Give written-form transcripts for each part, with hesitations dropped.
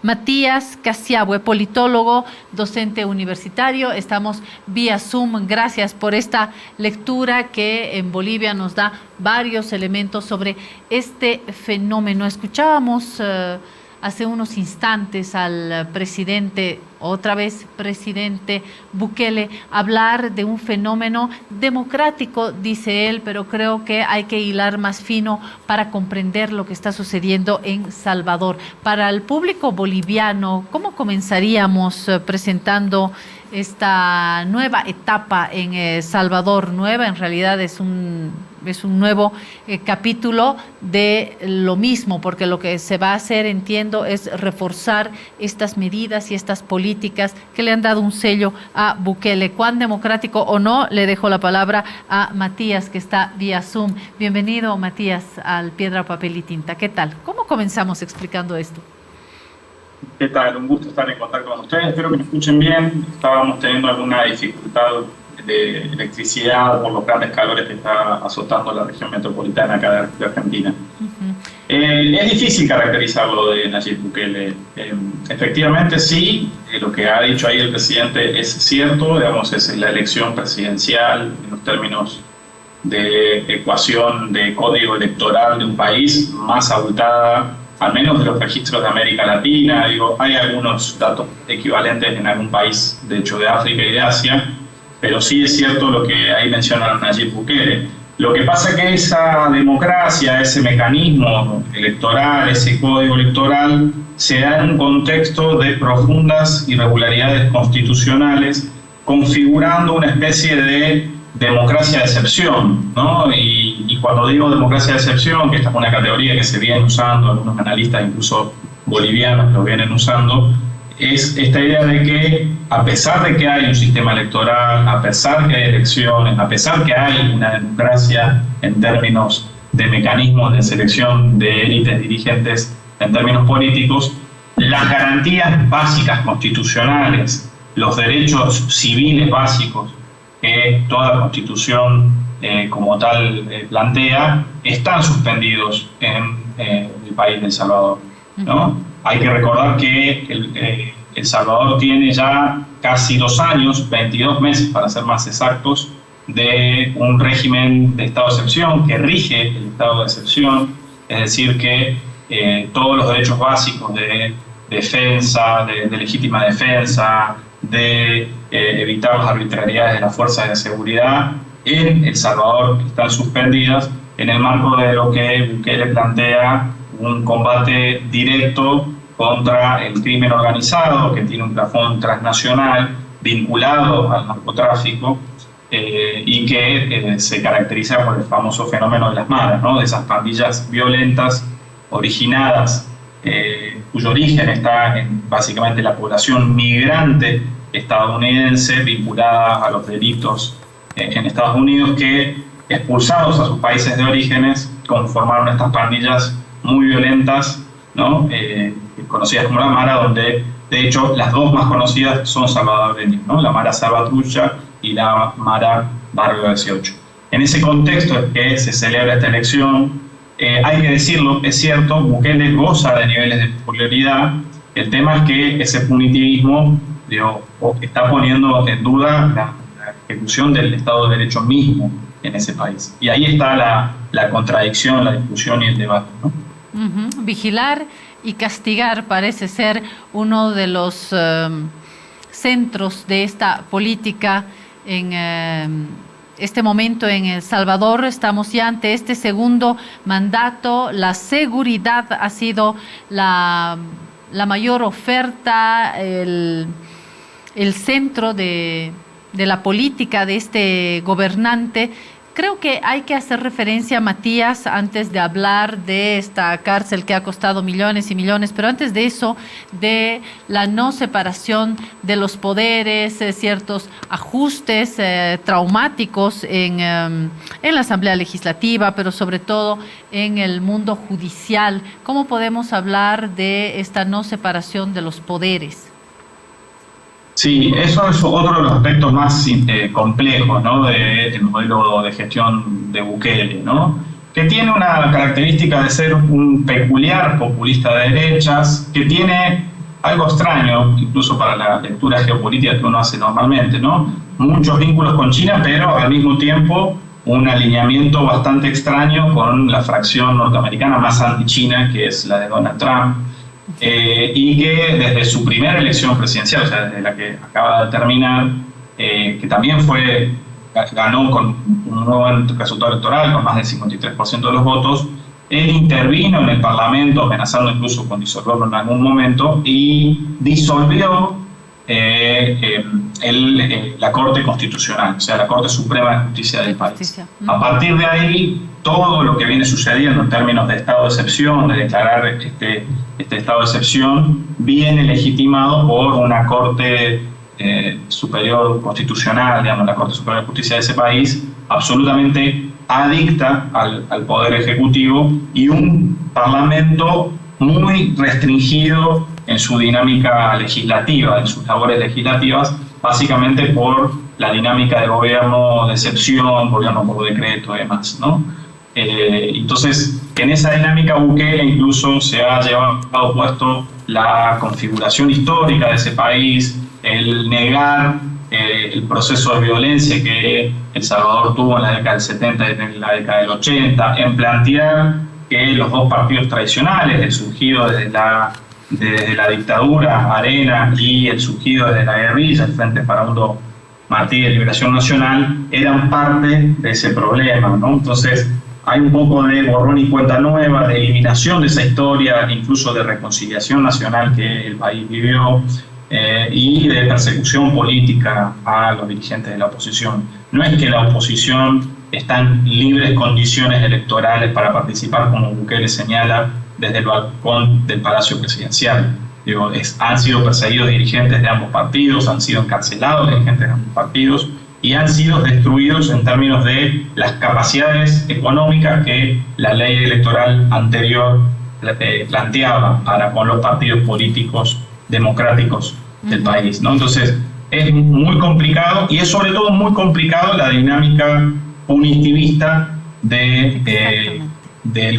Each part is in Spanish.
Matías Casiabue, politólogo, docente universitario. Estamos vía Zoom. Gracias por esta lectura que en Bolivia nos da varios elementos sobre este fenómeno. Escuchábamos hace unos instantes al presidente, otra vez presidente Bukele, hablar de un fenómeno democrático, dice él, pero creo que hay que hilar más fino para comprender lo que está sucediendo en Salvador. Para el público boliviano, ¿cómo comenzaríamos presentando esta nueva etapa en Salvador? Nueva, en realidad es un nuevo capítulo de lo mismo, porque lo que se va a hacer, entiendo, es reforzar estas medidas y estas políticas que le han dado un sello a Bukele. ¿Cuán democrático o no? Le dejo la palabra a Matías, que está vía Zoom. Bienvenido, Matías, al Piedra, Papel y Tinta. ¿Qué tal? ¿Cómo comenzamos explicando esto? ¿Qué tal? Un gusto estar en contacto con ustedes. Espero que me escuchen bien. Estábamos teniendo alguna dificultad de electricidad por los grandes calores que está azotando la región metropolitana acá de Argentina. Es difícil caracterizar lo de Nayib Bukele. Efectivamente, sí, lo que ha dicho ahí el presidente es cierto. Digamos, es la elección presidencial en los términos de ecuación de código electoral de un país más abultada, al menos de los registros de América Latina. Digo, hay algunos datos equivalentes en algún país, de hecho, de África y de Asia, pero sí es cierto lo que ahí menciona Nayib Bukele. Lo que pasa es que esa democracia, ese mecanismo electoral, ese código electoral, se da en un contexto de profundas irregularidades constitucionales, configurando una especie de democracia de excepción, ¿no? Y cuando digo democracia de excepción, que esta es una categoría que se viene usando, algunos analistas incluso bolivianos lo vienen usando, es esta idea de que a pesar de que hay un sistema electoral, a pesar que hay elecciones, a pesar que hay una democracia en términos de mecanismos de selección de élites dirigentes en términos políticos, las garantías básicas constitucionales, los derechos civiles básicos que toda constitución como tal plantea, están suspendidos en el país de El Salvador, ¿no? Hay que recordar que El Salvador tiene ya casi 2 años, 22 meses para ser más exactos, de un régimen de estado de excepción que rige el estado de excepción, es decir, que todos los derechos básicos de defensa, de legítima defensa, de evitar las arbitrariedades de las fuerzas de seguridad en El Salvador están suspendidas en el marco de lo que Bukele plantea un combate directo contra el crimen organizado, que tiene un plafón transnacional vinculado al narcotráfico y que se caracteriza por el famoso fenómeno de las maras, ¿no? De esas pandillas violentas originadas, cuyo origen está en básicamente la población migrante estadounidense vinculada a los delitos en Estados Unidos, que expulsados a sus países de orígenes conformaron estas pandillas muy violentas, ¿no? Conocidas como la Mara, donde de hecho las dos más conocidas son salvadoreñas, ¿no? La Mara Salvatrucha y la Mara Barrio 18. En ese contexto es que se celebra esta elección. Hay que decirlo, es cierto, Bukele goza de niveles de popularidad. El tema es que ese punitivismo está poniendo en duda la ejecución del Estado de Derecho mismo en ese país. Y ahí está la contradicción, la discusión y el debate, ¿no? Vigilar y castigar parece ser uno de los centros de esta política en este momento en El Salvador. Estamos ya ante este segundo mandato. La seguridad ha sido la mayor oferta, el centro de la política de este gobernante. Creo que hay que hacer referencia, Matías, antes de hablar de esta cárcel que ha costado millones y millones, pero antes de eso, de la no separación de los poderes, ciertos ajustes traumáticos en la Asamblea Legislativa, pero sobre todo en el mundo judicial. ¿Cómo podemos hablar de esta no separación de los poderes? Sí, eso es otro de los aspectos más complejos, ¿no? Del modelo de gestión de Bukele, ¿no? Que tiene una característica de ser un peculiar populista de derechas, que tiene algo extraño, incluso para la lectura geopolítica que uno hace normalmente, ¿no? Muchos vínculos con China, pero al mismo tiempo un alineamiento bastante extraño con la fracción norteamericana más anti-China, que es la de Donald Trump, y que desde su primera elección presidencial, o sea, desde la que acaba de terminar, que también ganó con un nuevo resultado electoral, con más del 53% de los votos, él intervino en el Parlamento, amenazando incluso con disolverlo en algún momento, y disolvió la Corte Constitucional, o sea, la Corte Suprema de Justicia del país. A partir de ahí, todo lo que viene sucediendo en términos de estado de excepción, de declarar este estado de excepción, viene legitimado por una Corte Superior Constitucional, digamos, la Corte Superior de Justicia de ese país, absolutamente adicta al Poder Ejecutivo, y un Parlamento muy restringido en su dinámica legislativa, en sus labores legislativas, básicamente por la dinámica de gobierno de excepción, gobierno por decreto y demás, ¿no? Entonces, en esa dinámica Bukele incluso se ha llevado puesto la configuración histórica de ese país, el negar el proceso de violencia que El Salvador tuvo en la década del 70 y en la década del 80, en plantear que los dos partidos tradicionales, el surgido desde la dictadura, Arena, y el surgido desde la guerrilla, el Frente Farabundo Martí de Liberación Nacional, eran parte de ese problema, ¿no? Entonces, hay un poco de borrón y cuenta nueva, de eliminación de esa historia, incluso de reconciliación nacional que el país vivió, y de persecución política a los dirigentes de la oposición. No es que la oposición está en libres condiciones electorales para participar, como Bukele señala desde el balcón del Palacio Presidencial. Digo, han sido perseguidos dirigentes de ambos partidos, han sido encarcelados dirigentes de ambos partidos, y han sido destruidos en términos de las capacidades económicas que la ley electoral anterior planteaba para con los partidos políticos democráticos del país, ¿no? Entonces, es muy complicado, y es sobre todo muy complicado la dinámica punitivista del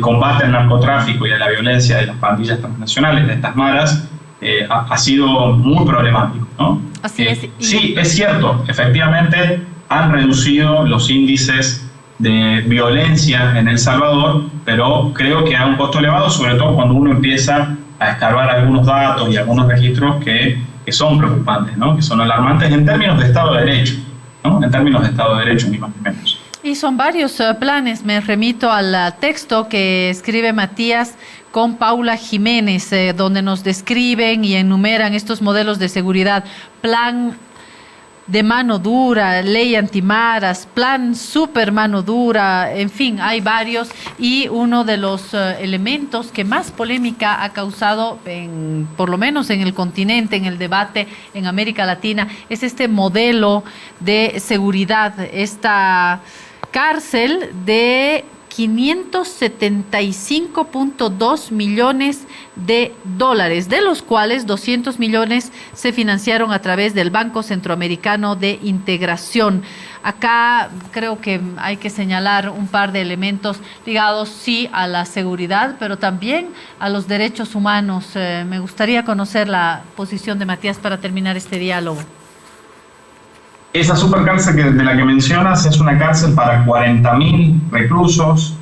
combate al narcotráfico y a la violencia de las pandillas transnacionales, de estas maras. Ha sido muy problemático, ¿no? Así es. Sí, es cierto, efectivamente han reducido los índices de violencia en El Salvador, pero creo que a un costo elevado, sobre todo cuando uno empieza a escarbar algunos datos y algunos registros que son preocupantes, ¿no? Que son alarmantes en términos de Estado de Derecho, ¿no? En términos de Estado de Derecho, ni más ni menos. Y son varios planes. Me remito al texto que escribe Matías con Paula Jiménez, donde nos describen y enumeran estos modelos de seguridad: plan de mano dura, ley antimaras, plan super mano dura, en fin, hay varios. Y uno de los elementos que más polémica ha causado, por lo menos en el continente, en el debate en América Latina, es este modelo de seguridad, esta cárcel de 575.2 millones de dólares, de los cuales 200 millones se financiaron a través del Banco Centroamericano de Integración. Acá creo que hay que señalar un par de elementos ligados, sí, a la seguridad, pero también a los derechos humanos. Me gustaría conocer la posición de Matías para terminar este diálogo. Esa supercárcel de la que mencionas es una cárcel para 40.000 reclusos,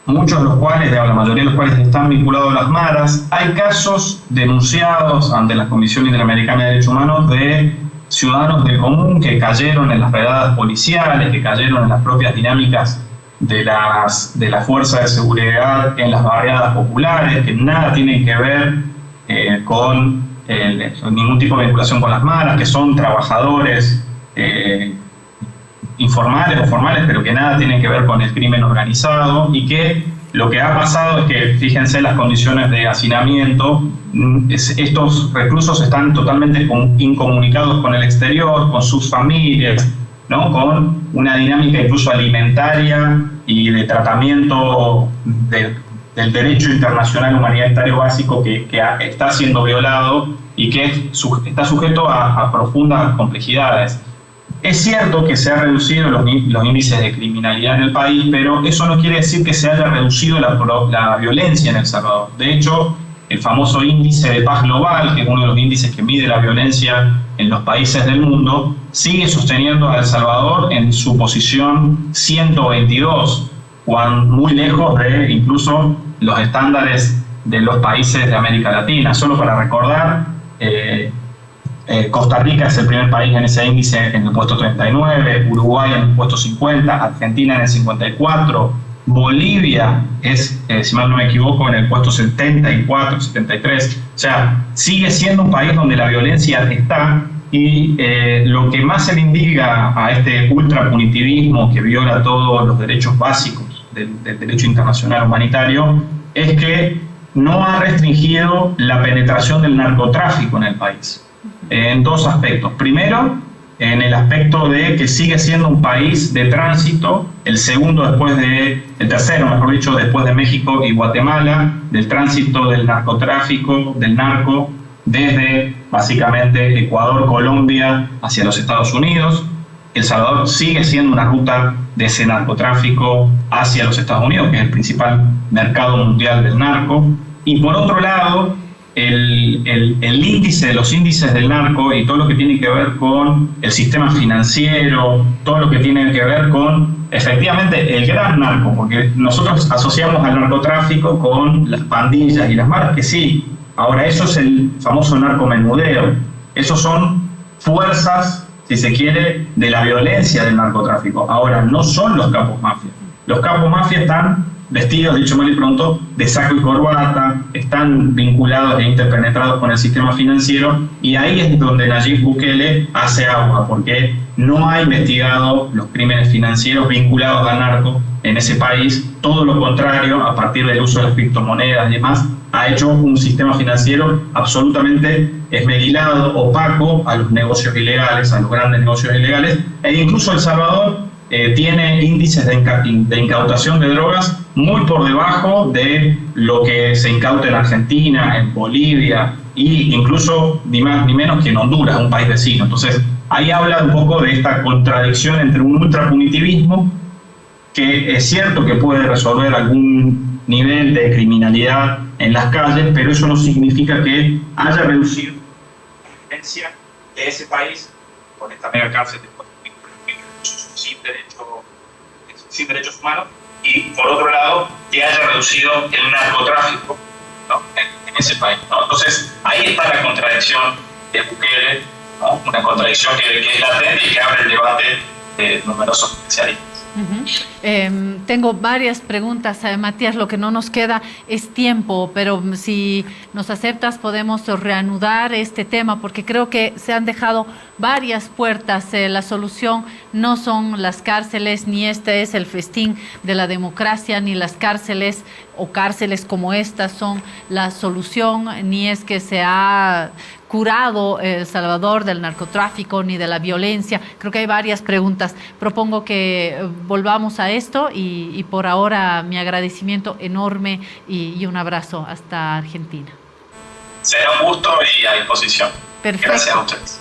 muchos de los cuales, la mayoría de los cuales están vinculados a las maras. Hay casos denunciados ante la Comisión Interamericana de Derechos Humanos de ciudadanos del común que cayeron en las redadas policiales, que cayeron en las propias dinámicas de la fuerza de seguridad en las barriadas populares, que nada tienen que ver con ningún tipo de vinculación con las maras, que son trabajadores informales o formales, pero que nada tienen que ver con el crimen organizado, y que lo que ha pasado es que, fíjense las condiciones de hacinamiento, estos reclusos están totalmente incomunicados con el exterior, con sus familias, ¿no? Con una dinámica incluso alimentaria y de tratamiento del derecho internacional humanitario básico que está siendo violado y que está sujeto a profundas complejidades. Es cierto que se han reducido los índices de criminalidad en el país, pero eso no quiere decir que se haya reducido la violencia en El Salvador. De hecho, el famoso índice de paz global, que es uno de los índices que mide la violencia en los países del mundo, sigue sosteniendo a El Salvador en su posición 122, muy lejos de incluso los estándares de los países de América Latina. Solo para recordar, Costa Rica es el primer país en ese índice en el puesto 39, Uruguay en el puesto 50, Argentina en el 54, Bolivia es, si mal no me equivoco, en el puesto 74, 73. O sea, sigue siendo un país donde la violencia está, y lo que más se le indica a este ultrapunitivismo que viola todos los derechos básicos del derecho internacional humanitario es que no ha restringido la penetración del narcotráfico en el país, en dos aspectos. Primero, en el aspecto de que sigue siendo un país de tránsito, el tercero, mejor dicho, después de México y Guatemala, del tránsito del narcotráfico, del narco, desde básicamente Ecuador, Colombia, hacia los Estados Unidos. El Salvador sigue siendo una ruta de ese narcotráfico hacia los Estados Unidos, que es el principal mercado mundial del narco. Y por otro lado, los índices del narco y todo lo que tiene que ver con el sistema financiero, todo lo que tiene que ver con efectivamente el gran narco, porque nosotros asociamos al narcotráfico con las pandillas y las maras, que sí. Ahora, eso es el famoso narcomenudeo. Esos son fuerzas, si se quiere, de la violencia del narcotráfico. Ahora, no son los capos mafias. Los capos mafias están vestidos, dicho mal y pronto, de saco y corbata, están vinculados e interpenetrados con el sistema financiero, y ahí es donde Nayib Bukele hace agua, porque no ha investigado los crímenes financieros vinculados al narco en ese país. Todo lo contrario, a partir del uso de las criptomonedas y demás, ha hecho un sistema financiero absolutamente esmerilado, opaco a los negocios ilegales, a los grandes negocios ilegales, e incluso El Salvador tiene índices de incautación de drogas muy por debajo de lo que se incauta en Argentina, en Bolivia, e incluso ni más ni menos que en Honduras, un país vecino. Entonces, ahí habla un poco de esta contradicción entre un ultrapunitivismo, que es cierto que puede resolver algún nivel de criminalidad en las calles, pero eso no significa que haya reducido la violencia de ese país con esta mega cárcel de sin derechos humanos, y por otro lado que haya reducido el narcotráfico, ¿no?, en ese país, ¿no? Entonces ahí está la contradicción de Bukele, ¿no?, una contradicción que es latente y que abre el debate de numerosos especialistas. Tengo varias preguntas, Matías. Lo que no nos queda es tiempo, pero si nos aceptas podemos reanudar este tema, porque creo que se han dejado varias puertas. La solución no son las cárceles, ni este es el festín de la democracia, ni las cárceles o cárceles como estas son la solución, ni es que se ha curado El Salvador del narcotráfico ni de la violencia. Creo que hay varias preguntas. Propongo que volvamos a esto, y por ahora mi agradecimiento enorme y un abrazo hasta Argentina. Será un gusto y a disposición. Perfecto. Gracias a ustedes.